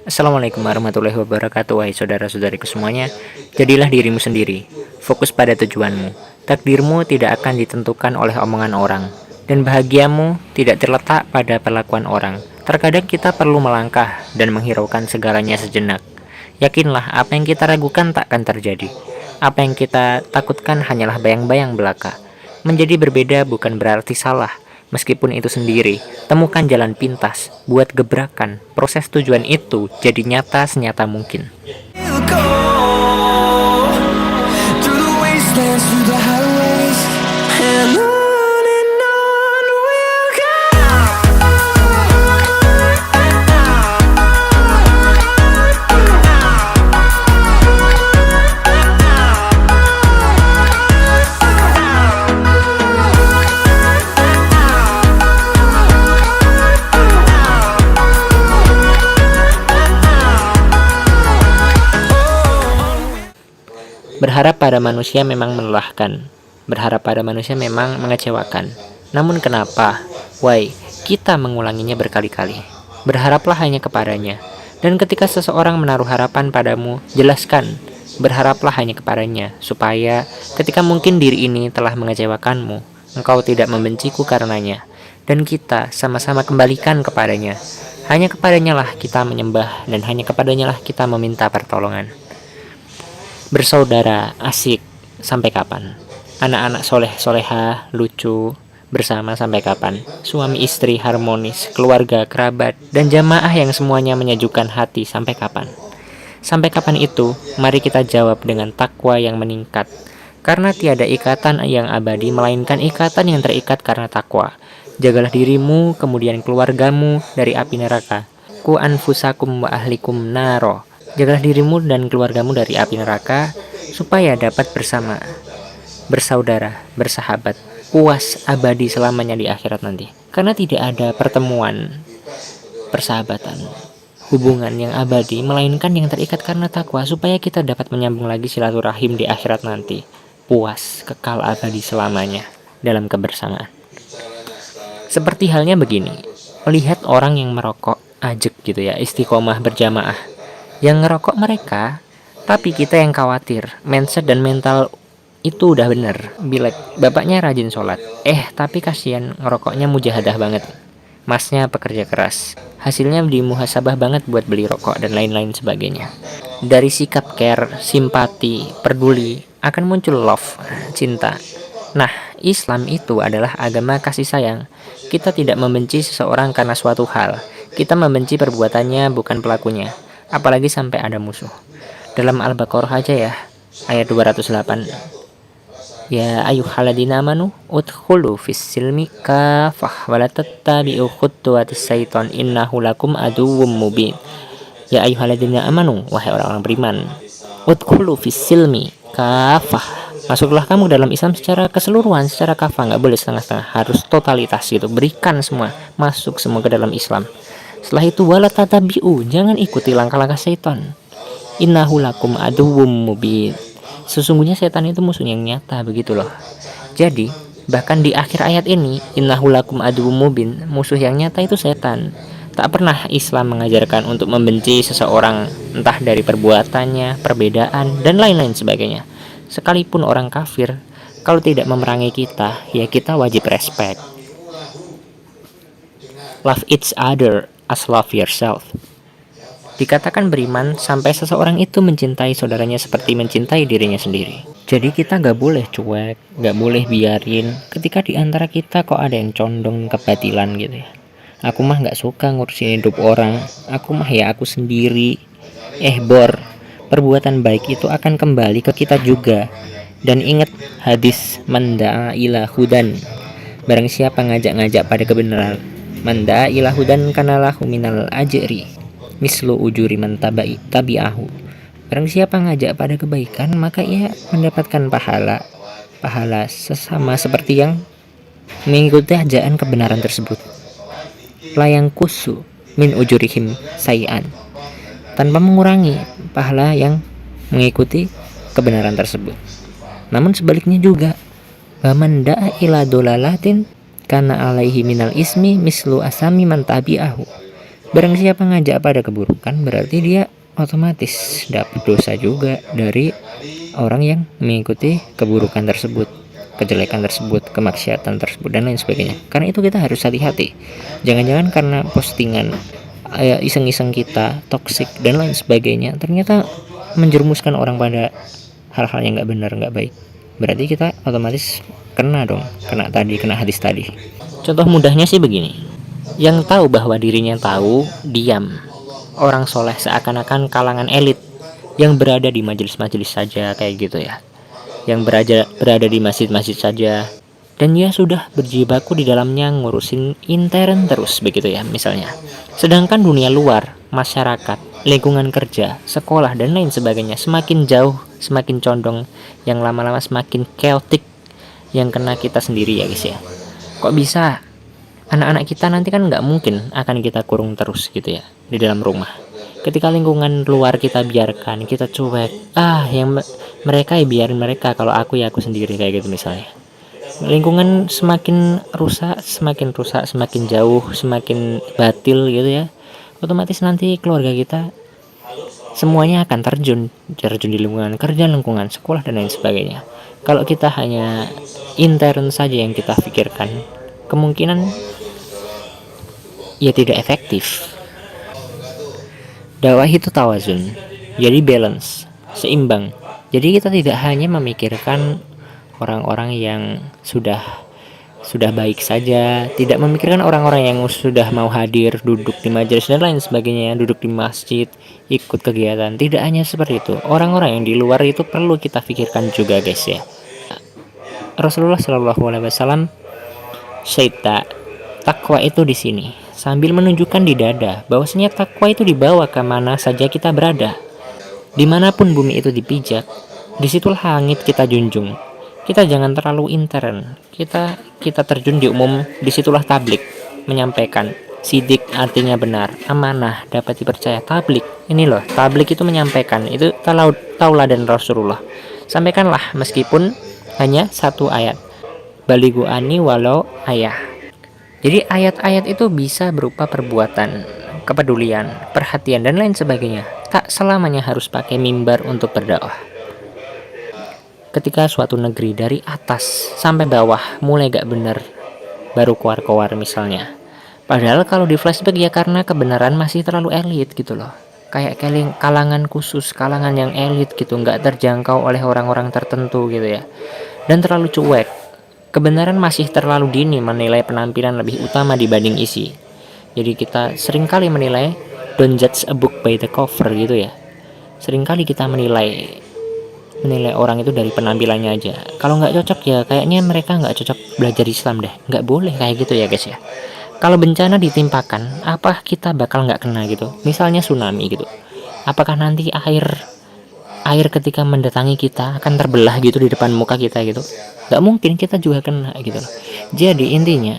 Assalamualaikum warahmatullahi wabarakatuh. Wahai saudara-saudariku semuanya, jadilah dirimu sendiri. Fokus pada tujuanmu. Takdirmu tidak akan ditentukan oleh omongan orang, dan bahagiamu tidak terletak pada perlakuan orang. Terkadang kita perlu melangkah dan menghiraukan segalanya sejenak. Yakinlah, apa yang kita ragukan takkan terjadi. Apa yang kita takutkan hanyalah bayang-bayang belaka. Menjadi berbeda bukan berarti salah. Meskipun itu sendiri, temukan jalan pintas, buat gebrakan, proses tujuan itu jadi nyata senyata mungkin. Berharap pada manusia memang melelahkan. Berharap pada manusia memang mengecewakan. Namun kenapa? Why? Kita mengulanginya berkali-kali. Berharaplah hanya kepadanya. Dan ketika seseorang menaruh harapan padamu, jelaskan. Berharaplah hanya kepadanya, supaya ketika mungkin diri ini telah mengecewakanmu, engkau tidak membenciku karenanya. Dan kita sama-sama kembalikan kepadanya. Hanya kepadanya lah kita menyembah, dan hanya kepadanya lah kita meminta pertolongan. Bersaudara, asik, sampai kapan? Anak-anak soleh-soleha, lucu, bersama sampai kapan? Suami istri harmonis, keluarga, kerabat, dan jamaah yang semuanya menyejukkan hati sampai kapan? Sampai kapan itu, mari kita jawab dengan takwa yang meningkat. Karena tiada ikatan yang abadi, melainkan ikatan yang terikat karena takwa. Jagalah dirimu, kemudian keluargamu dari api neraka. Ku anfusakum wa ahlikum naro. Jagalah dirimu dan keluargamu dari api neraka, supaya dapat bersama, bersaudara, bersahabat, puas abadi selamanya di akhirat nanti. Karena tidak ada pertemuan, persahabatan, hubungan yang abadi, melainkan yang terikat karena takwa, supaya kita dapat menyambung lagi silaturahim di akhirat nanti. Puas, kekal abadi selamanya dalam kebersamaan. Seperti halnya begini, melihat orang yang merokok, ajek gitu ya, istiqomah berjamaah. Yang ngerokok mereka, tapi kita yang khawatir. Mindset dan mental itu udah bener. Bila bapaknya rajin sholat, tapi kasihan ngerokoknya mujahadah banget. Masnya pekerja keras, hasilnya dimuhasabah banget buat beli rokok dan lain-lain sebagainya. Dari sikap care, simpati, peduli, akan muncul love, cinta. Nah, Islam itu adalah agama kasih sayang. Kita tidak membenci seseorang karena suatu hal. Kita membenci perbuatannya, bukan pelakunya. Apalagi sampai ada musuh. Dalam Al-Baqarah aja ya, ayat 208. Ya ayyuhalladzina amanu udkhulu fis silmi kafah wa la tattabi'u khutuwatis syaiton innahu lakum aduwwum mubin. Ya ayyuhalladzina amanu, wahai orang-orang beriman, udkhulu fis silmi kafah. Masuklah kamu dalam Islam secara keseluruhan, secara kafah, nggak boleh setengah-setengah, harus totalitas gitu. Berikan semua, masuk semua ke dalam Islam. Setelah itu wala tatabi'u, jangan ikuti langkah-langkah setan. Innahu lakum aduwwum mubin. Sesungguhnya setan itu musuh yang nyata, begitu loh. Jadi, bahkan di akhir ayat ini, innahu lakum aduwwum mubin, musuh yang nyata itu setan. Tak pernah Islam mengajarkan untuk membenci seseorang, entah dari perbuatannya, perbedaan, dan lain-lain sebagainya. Sekalipun orang kafir, kalau tidak memerangi kita, ya kita wajib respect. Love each other as love yourself. Dikatakan beriman sampai seseorang itu mencintai saudaranya seperti mencintai dirinya sendiri. Jadi kita gak boleh cuek, gak boleh biarin ketika diantara kita kok ada yang condong kebatilan gitu ya. Aku mah gak suka ngurusin hidup orang, aku mah ya aku sendiri. Perbuatan baik itu akan kembali ke kita juga. Dan ingat hadis manda'a ila hudan, barang siapa ngajak-ngajak pada kebenaran, manda ilahudan kanalahu minal ajri mislu ujuri man tabi'ahu. Barang siapa ngajak pada kebaikan, maka ia mendapatkan pahala sesama seperti yang mengikuti ajakan kebenaran tersebut. Layang kusu min ujurihim sayan, tanpa mengurangi pahala yang mengikuti kebenaran tersebut. Namun sebaliknya juga, waman da'a ila dolalatin kana alaihi minal ismi mislu asami man tabi'ahu. Barang siapa ngajak pada keburukan, berarti dia otomatis dapat dosa juga dari orang yang mengikuti keburukan tersebut, kejelekan tersebut, kemaksiatan tersebut, dan lain sebagainya. Karena itu kita harus hati-hati. Jangan-jangan karena postingan iseng-iseng kita, toksik dan lain sebagainya, ternyata menjerumuskan orang pada hal-hal yang nggak benar, nggak baik. Berarti kita otomatis kena dong, kena hadis tadi. Contoh mudahnya sih begini. Yang tahu bahwa dirinya tahu, diam. Orang soleh seakan-akan kalangan elit yang berada di majelis-majelis saja kayak gitu ya. Yang berada di masjid-masjid saja. Dan dia sudah berjibaku di dalamnya ngurusin intern terus begitu ya misalnya. Sedangkan dunia luar, masyarakat, lingkungan kerja, sekolah dan lain sebagainya semakin jauh, semakin condong, yang lama-lama semakin chaotic, yang kena kita sendiri ya guys ya. Kok bisa? Anak-anak kita nanti kan nggak mungkin akan kita kurung terus gitu ya di dalam rumah. Ketika lingkungan luar kita biarkan, kita cuek, yang mereka ya biarin mereka, kalau aku ya aku sendiri kayak gitu misalnya. Lingkungan semakin rusak, semakin jauh, semakin batil gitu ya. Otomatis nanti keluarga kita semuanya akan terjun di lingkungan kerja, lingkungan sekolah dan lain sebagainya. Kalau kita hanya intern saja yang kita pikirkan, kemungkinan ya tidak efektif. Dakwah itu tawazun, jadi balance, seimbang. Jadi kita tidak hanya memikirkan orang-orang yang sudah baik saja, tidak memikirkan orang-orang yang sudah mau hadir, duduk di majelis dan lain sebagainya, duduk di masjid, ikut kegiatan. Tidak hanya seperti itu, orang-orang yang di luar itu perlu kita pikirkan juga guys ya. Rasulullah Shallallahu Alaihi Wasallam syaita takwa itu di sini, sambil menunjukkan di dada bahwasanya takwa itu dibawa kemana saja kita berada. Dimanapun bumi itu dipijak, disitulah langit kita junjung. Kita jangan terlalu intern, kita terjun di umum, disitulah tablik, menyampaikan. Sidik artinya benar, amanah, dapat dipercaya. Tablik, ini loh, tablik itu menyampaikan, itu tauladan Rasulullah. Sampaikanlah meskipun hanya satu ayat. Baligu ani walau ayah. Jadi ayat-ayat itu bisa berupa perbuatan, kepedulian, perhatian dan lain sebagainya. Tak selamanya harus pakai mimbar untuk berdakwah. Ketika suatu negeri dari atas sampai bawah mulai gak bener, baru keluar misalnya. Padahal kalau di flashback ya karena kebenaran masih terlalu elit gitu loh. Kayak kalangan khusus, kalangan yang elit gitu, gak terjangkau oleh orang-orang tertentu gitu ya. Dan terlalu cuek. Kebenaran masih terlalu dini menilai penampilan lebih utama dibanding isi. Jadi kita seringkali menilai don't judge a book by the cover gitu ya. Seringkali kita menilai orang itu dari penampilannya aja. Kalau nggak cocok ya kayaknya mereka nggak cocok belajar Islam deh. Nggak boleh kayak gitu ya guys ya. Kalau bencana ditimpakan, apa kita bakal nggak kena gitu? Misalnya tsunami gitu. Apakah nanti air ketika mendatangi kita akan terbelah gitu di depan muka kita gitu? Gak mungkin, kita juga kena gitu loh. Jadi intinya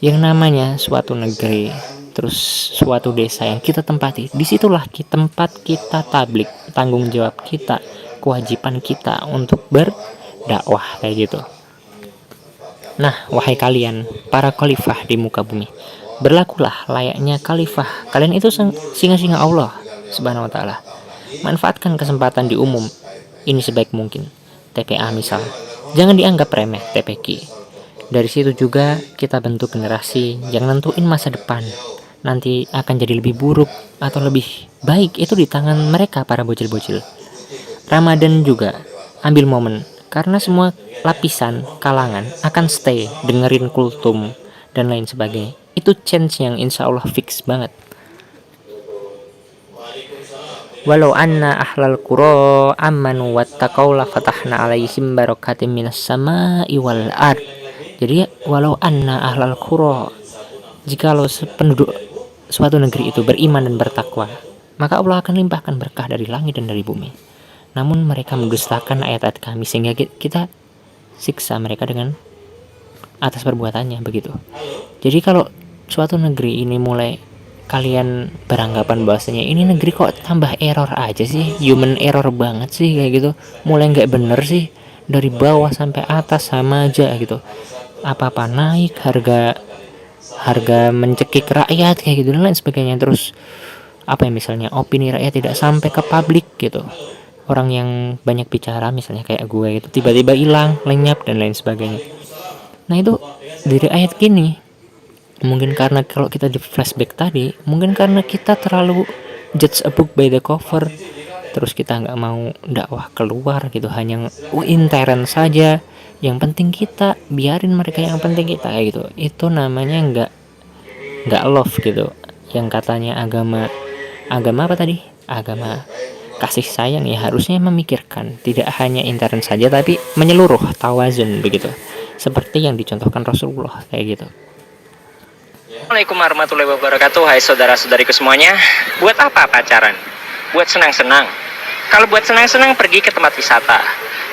yang namanya suatu negeri, terus suatu desa yang kita tempati, disitulah tempat kita tablik, tanggung jawab kita, kewajiban kita untuk berdakwah kayak gitu. Nah, wahai kalian para khalifah di muka bumi, berlakulah layaknya khalifah. Kalian itu singa-singa Allah Subhanahu wa taala. Manfaatkan kesempatan di umum ini sebaik mungkin. TPA misal, jangan dianggap remeh TPQ. Dari situ juga kita bentuk generasi yang nentuin masa depan. Nanti akan jadi lebih buruk atau lebih baik itu di tangan mereka para bocil-bocil. Ramadan juga ambil momen, karena semua lapisan kalangan akan stay dengerin kultum dan lain sebagainya. Itu chance yang insya Allah fix banget. Walau anna ahlal qura amanu wattaqau la fatahna alaihim barakatim minas sama'i wal ard. Jadi walau anna ahlal qura, jikalau penduduk suatu negeri itu beriman dan bertakwa, maka Allah akan limpahkan berkah dari langit dan dari bumi. Namun mereka mendustakan ayat-ayat kami sehingga kita siksa mereka dengan atas perbuatannya begitu. Jadi kalau suatu negeri ini mulai kalian beranggapan bahwasanya ini negeri kok tambah error aja sih, human error banget sih kayak gitu, mulai nggak bener sih, dari bawah sampai atas sama aja gitu, apa-apa naik, harga harga mencekik rakyat kayak gitu dan lain sebagainya. Terus apa ya, misalnya opini rakyat tidak sampai ke publik gitu, orang yang banyak bicara misalnya kayak gue itu tiba-tiba hilang, lenyap dan lain sebagainya. Nah itu dari ayat gini, mungkin karena kalau kita di flashback tadi, mungkin karena kita terlalu judge a book by the cover, terus kita nggak mau dakwah keluar gitu, hanya intern saja, yang penting kita biarin mereka, yang penting kita kayak gitu. Itu namanya nggak love gitu, yang katanya agama agama apa tadi, agama kasih sayang, ya harusnya memikirkan tidak hanya intern saja tapi menyeluruh, tawazun begitu, seperti yang dicontohkan Rasulullah kayak gitu. Assalamualaikum warahmatullahi wabarakatuh. Hai saudara-saudariku semuanya. Buat apa pacaran? Buat senang-senang. Kalau buat senang-senang pergi ke tempat wisata.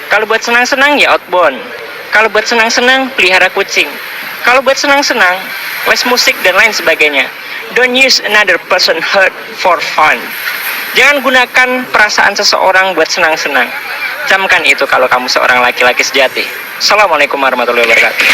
Kalau buat senang-senang ya outbound. Kalau buat senang-senang pelihara kucing. Kalau buat senang-senang les musik dan lain sebagainya. Don't use another person hurt for fun. Jangan gunakan perasaan seseorang buat senang-senang. Camkan itu kalau kamu seorang laki-laki sejati. Assalamualaikum warahmatullahi wabarakatuh.